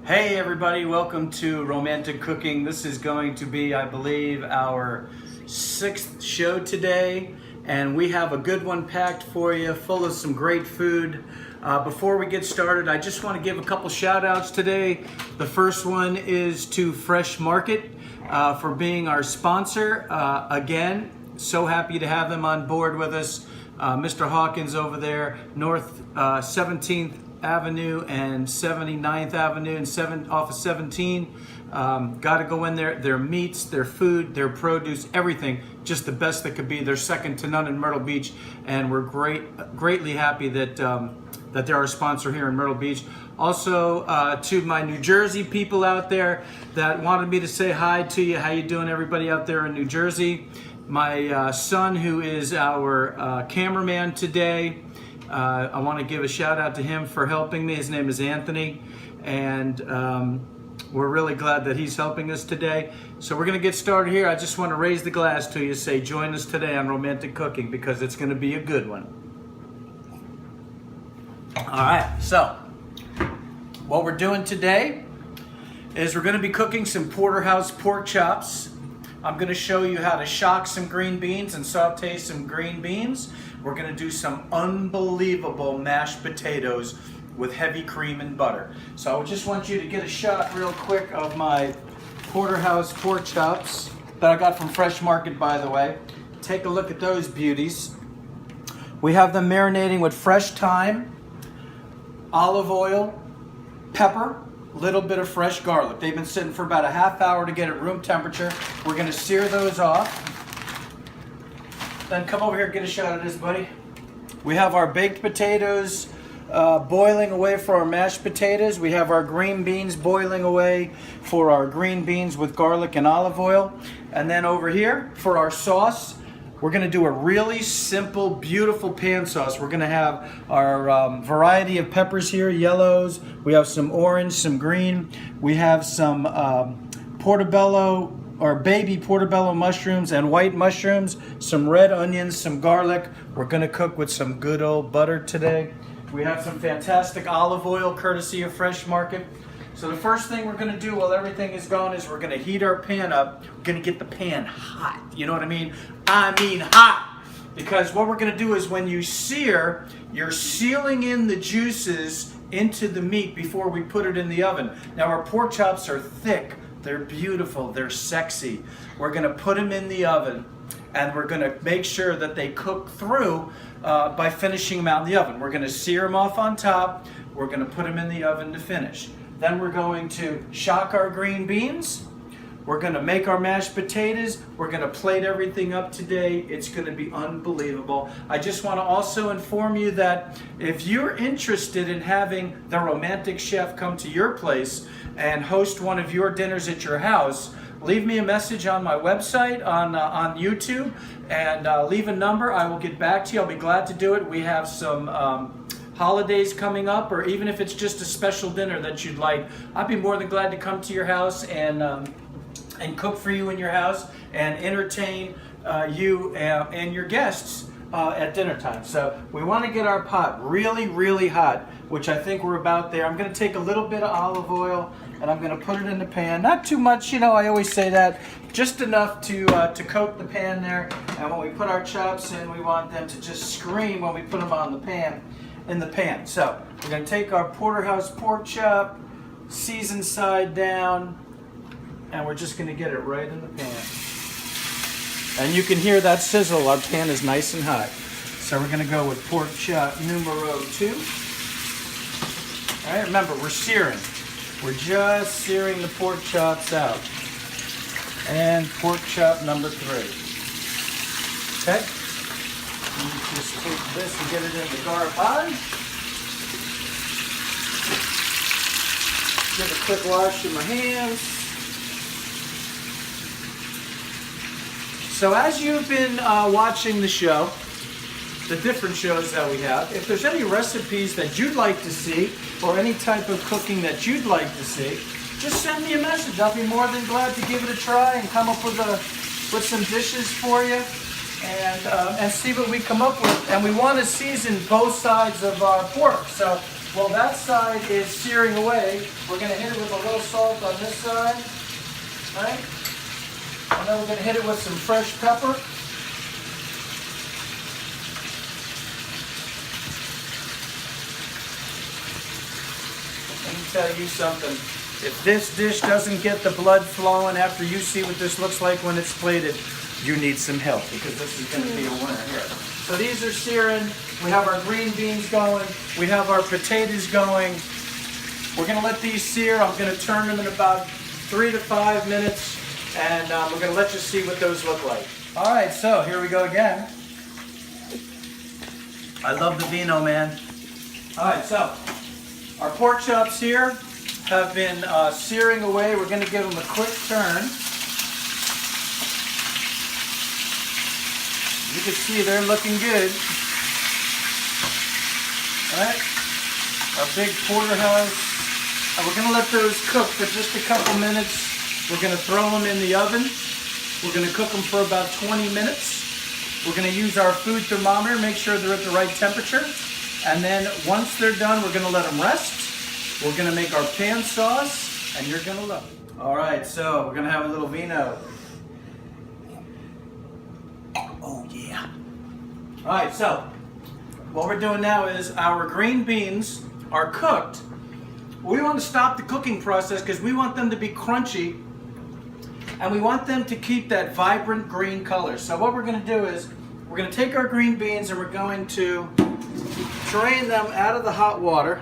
Hey everybody, welcome to Romantic Cooking. This is going to be, I believe, our 6th show today, and we have a good one packed for you, full of some great food. Before we get started, I just want to give a couple shout outs today. The first one is to Fresh Market for being our sponsor. Again, so happy to have them on board with us. Mr. Hawkins over there, North 17th Avenue and 79th Avenue and off of 17. Got to go in there. Their meats, their food, their produce, everything, just the best that could be. They're second to none in Myrtle Beach, and we're greatly happy that that they're our sponsor here in Myrtle Beach. Also, to my New Jersey people out there that wanted me to say hi to you. How you doing, everybody out there in New Jersey? My son, who is our cameraman today, I want to give a shout out to him for helping me. His name is Anthony, and we're really glad that he's helping us today. So we're going to get started here. I just want to raise the glass to you, say join us today on Romantic Cooking, because it's going to be a good one. All right, so what we're doing today is we're going to be cooking some porterhouse pork chops. I'm going to show you how to shock some green beans and saute some green beans. We're going to do some unbelievable mashed potatoes with heavy cream and butter. So I just want you to get a shot real quick of my porterhouse pork chops that I got from Fresh Market, by the way. Take a look at those beauties. We have them marinating with fresh thyme, olive oil, pepper, little bit of fresh garlic. They've been sitting for about a half hour to get at room temperature. We're going to sear those off. Then come over here and get a shot of this, buddy. We have our baked potatoes boiling away for our mashed potatoes. We have our green beans boiling away for our green beans with garlic and olive oil. And then over here for our sauce, we're going to do a really simple, beautiful pan sauce. We're going to have our variety of peppers here, yellows. We have some orange, some green. We have some portobello or baby portobello mushrooms and white mushrooms, some red onions, some garlic. We're going to cook with some good old butter today. We have some fantastic olive oil courtesy of Fresh Market. So the first thing we're going to do while everything is going is we're going to heat our pan up. We're going to get the pan hot. You know what I mean? I mean hot. Because what we're going to do is when you sear, you're sealing in the juices into the meat before we put it in the oven. Now our pork chops are thick. They're beautiful. They're sexy. We're going to put them in the oven, and we're going to make sure that they cook through by finishing them out in the oven. We're going to sear them off on top. We're going to put them in the oven to finish. Then we're going to shock our green beans. We're going to make our mashed potatoes. We're going to plate everything up today. It's going to be unbelievable. I just want to also inform you that if you're interested in having the Romantic Chef come to your place and host one of your dinners at your house, leave me a message on my website, on YouTube, and leave a number. I will get back to you. I'll be glad to do it. We have some holidays coming up, or even if it's just a special dinner that you'd like, I'd be more than glad to come to your house and cook for you in your house and entertain you and your guests at dinner time. So we want to get our pot really, really hot, which I think we're about there. I'm going to take a little bit of olive oil and I'm going to put it in the pan. Not too much, you know, I always say that. Just enough to coat the pan there. And when we put our chops in, we want them to just scream when we put them on the pan. In the pan. So we're going to take our porterhouse pork chop, season side down, and we're just going to get it right in the pan. And you can hear that sizzle. Our pan is nice and hot. So we're going to go with pork chop numero 2. All right, remember, we're searing. We're just searing the pork chops out. And pork chop number 3. Okay? You just take this and get it in the garbage. Give a quick wash of my hands. So as you've been watching the show, the different shows that we have, if there's any recipes that you'd like to see or any type of cooking that you'd like to see, just send me a message. I'll be more than glad to give it a try and come up with some dishes for you. And see what we come up with. And we want to season both sides of our pork. So while that side is searing away, we're going to hit it with a little salt on this side, right? And then we're going to hit it with some fresh pepper. Let me tell you something. If this dish doesn't get the blood flowing after you see what this looks like when it's plated, you need some help, because this is going to be a winner here. So these are searing. We have our green beans going. We have our potatoes going. We're going to let these sear. I'm going to turn them in about 3 to 5 minutes, and we're going to let you see what those look like. All right, so here we go again. I love the vino, man. All right, so our pork chops here have been searing away. We're going to give them a quick turn. You can see they're looking good. All right, our big porterhouse. And we're going to let those cook for just a couple minutes. We're going to throw them in the oven. We're going to cook them for about 20 minutes. We're going to use our food thermometer, make sure they're at the right temperature. And then once they're done, we're going to let them rest. We're going to make our pan sauce, and you're going to love it. All right, so we're going to have a little vino. Oh, yeah. All right, so what we're doing now is our green beans are cooked. We want to stop the cooking process because we want them to be crunchy, and we want them to keep that vibrant green color. So what we're going to do is we're going to take our green beans and we're going to drain them out of the hot water,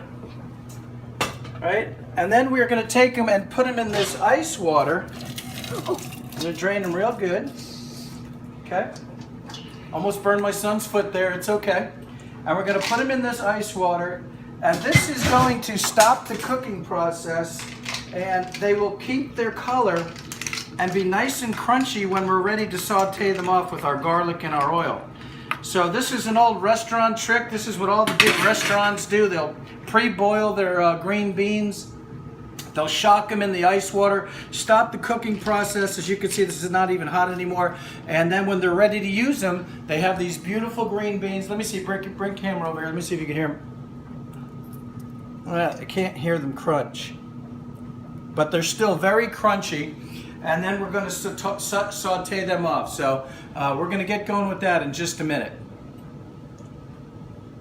right? And then we're going to take them and put them in this ice water. I'm going to drain them real good. Okay? Almost burned my son's foot there. It's okay. And we're going to put them in this ice water. And this is going to stop the cooking process, and they will keep their color and be nice and crunchy when we're ready to saute them off with our garlic and our oil. So this is an old restaurant trick. This is what all the big restaurants do. They'll pre-boil their green beans. They'll shock them in the ice water, stop the cooking process. As you can see, this is not even hot anymore. And then when they're ready to use them, they have these beautiful green beans. Let me see, bring camera over here. Let me see if you can hear them. Well, I can't hear them crunch, but they're still very crunchy. And then we're going to saute them off. So we're going to get going with that in just a minute.